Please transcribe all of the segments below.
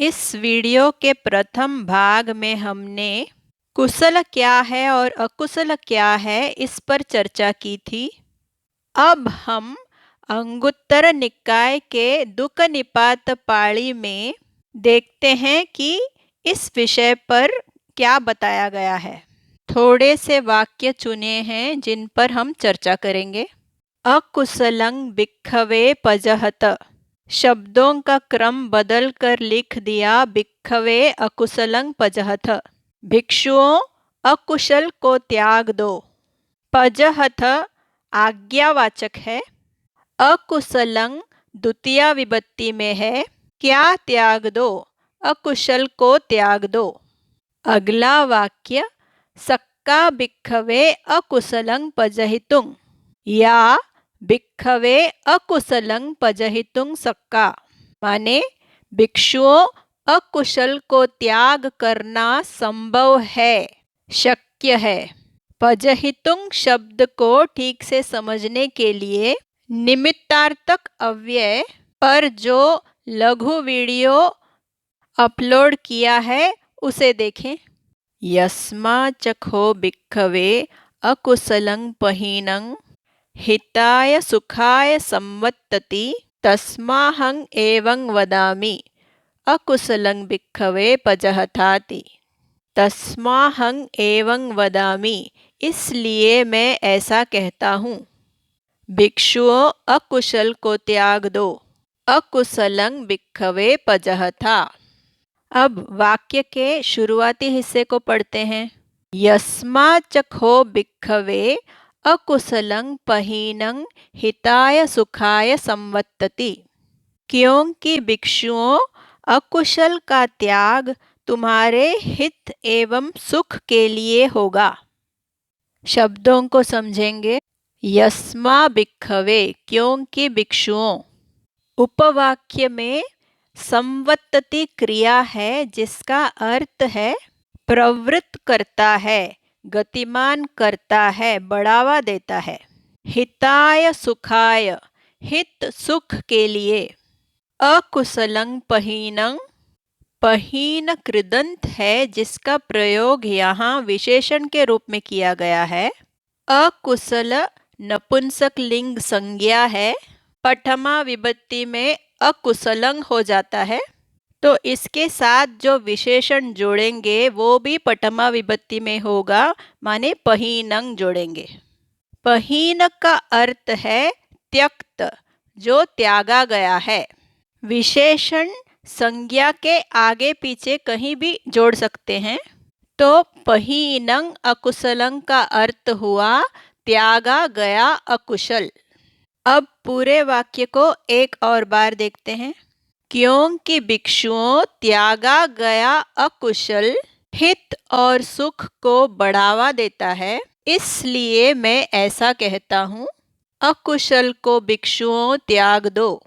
इस वीडियो के प्रथम भाग में हमने कुशल क्या है और अकुशल क्या है इस पर चर्चा की थी। अब हम अंगुत्तर निकाय के दुक्क निपात पाळी में देखते हैं कि इस विषय पर क्या बताया गया है। थोड़े से वाक्य चुने हैं जिन पर हम चर्चा करेंगे। अकुशलं भिक्खवे पजहत, शब्दों का क्रम बदल कर लिख दिया भिक्खवे अकुशलं पजहत। भिक्षुओं, अकुशल को त्याग दो। पजहत आज्ञावाचक है। अकुशलं द्वितीया विभक्ति में है। क्या त्याग दो? अकुशल को त्याग दो। अगला वाक्य सक्का भिक्खवे अकुशलं पजहितुं, या भिक्खवे अकुशलं पजहितुं सक्का, माने भिक्षुओं, अकुशल को त्याग करना संभव है, शक्य है। पजहितुं शब्द को ठीक से समझने के लिए निमित्तार्थक अव्यय पर जो लघु वीडियो अपलोड किया है उसे देखें। यस्माचखो भिक्खवे अकुशलं पहीनं हिताय सुखाय संवत्तति तस्माहं एवं वदामि अकुशलं भिक्खवे पजहताति। तस्माहं एवं वदामि, इसलिए मैं ऐसा कहता हूँ। भिक्षुओं, अकुशल को त्याग दो। अकुशलं भिक्खवे पजहता। अब वाक्य के शुरुआती हिस्से को पढ़ते हैं। यस्माचखो भिक्खवे अकुशलं पहीनं हिताय सुखाय संवत्तति, क्योंकि भिक्षुओं, अकुशल का त्याग तुम्हारे हित एवं सुख के लिए होगा। शब्दों को समझेंगे। यस्मा भिक्खवे, क्योंकि भिक्षुओं। उपवाक्य में संवत्तति क्रिया है जिसका अर्थ है प्रवृत्त करता है, गतिमान करता है, बढ़ावा देता है। हिताय सुखाय, हित सुख के लिए। अकुशलं पहीनं, पहीन कृदंत है जिसका प्रयोग यहाँ विशेषण के रूप में किया गया है। अकुशल नपुंसक लिंग संज्ञा है। प्रथमा विभक्ति में अकुशलं हो जाता है, तो इसके साथ जो विशेषण जोड़ेंगे वो भी प्रथमा विभक्ति में होगा, माने पहीनं जोड़ेंगे। पहीन का अर्थ है त्यक्त, जो त्यागा गया है। विशेषण संज्ञा के आगे पीछे कहीं भी जोड़ सकते हैं, तो पहीनं अकुशलं का अर्थ हुआ त्यागा गया अकुशल। अब पूरे वाक्य को एक और बार देखते हैं। क्योंकि भिक्षुओं, त्यागा गया अकुशल हित और सुख को बढ़ावा देता है, इसलिए मैं ऐसा कहता हूँ। अकुशल को भिक्षुओं त्याग दो।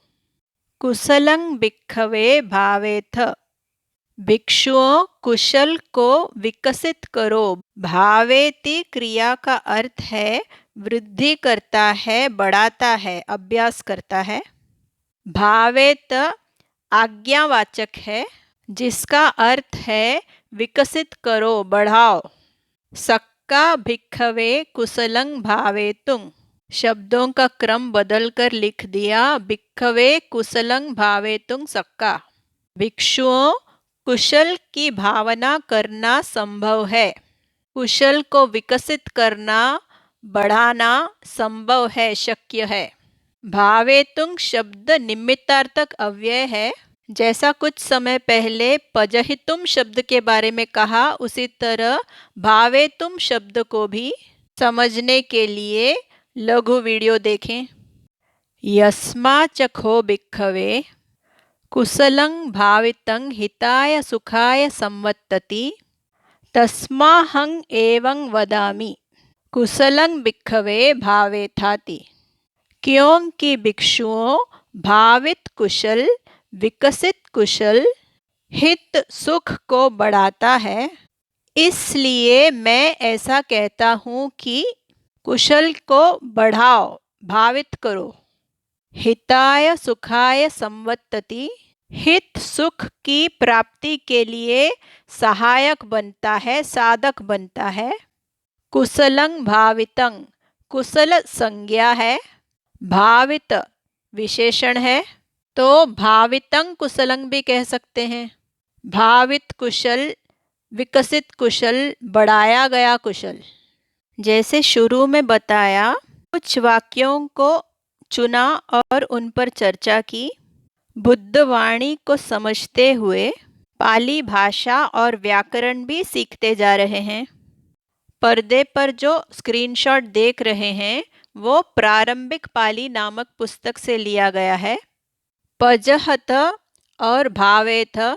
कुशलं भिक्खवे भावेथ, भिक्षुओं, कुशल को विकसित करो। भावेति क्रिया का अर्थ है वृद्धि करता है, बढ़ाता है, अभ्यास करता है। भावेत आज्ञावाचक है जिसका अर्थ है विकसित करो, बढ़ाओ। सक्का भिक्खवे कुशलं भावेतुं, शब्दों का क्रम बदलकर लिख दिया भिक्खवे कुशलं भावेतुं सक्का। भिक्षुओं, कुशल की भावना करना संभव है। कुशल को विकसित करना, बढ़ाना संभव है, शक्य है। भावेतुं शब्द निमित्तार्थक अव्यय है। जैसा कुछ समय पहले पजहितुं शब्द के बारे में कहा, उसी तरह भावेतुं शब्द को भी समझने के लिए लघु वीडियो देखें। यस्माचखो भिक्खवे कुशलं भावितं हिताय सुखाय संवत्तति तस्माहं एवं वदामि कुशलं भिक्खवे भावेथाति, क्योंकि भिक्षुओं, भावित कुशल, विकसित कुशल हित सुख को बढ़ाता है, इसलिए मैं ऐसा कहता हूँ कि कुशल को बढ़ाओ, भावित करो। हिताय सुखाय संवत्तति, हित सुख की प्राप्ति के लिए सहायक बनता है, साधक बनता है। कुशलं भावितं, कुशल संज्ञा है, भावित विशेषण है, तो भावितं कुशलं भी कह सकते हैं। भावित कुशल, विकसित कुशल, बढ़ाया गया कुशल। जैसे शुरू में बताया, कुछ वाक्यों को चुना और उन पर चर्चा की। बुद्ध वाणी को समझते हुए पाली भाषा और व्याकरण भी सीखते जा रहे हैं। पर्दे पर जो स्क्रीनशॉट देख रहे हैं वो प्रारंभिक पाली नामक पुस्तक से लिया गया है। पजहत और भावेथ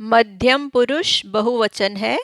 मध्यम पुरुष बहुवचन है।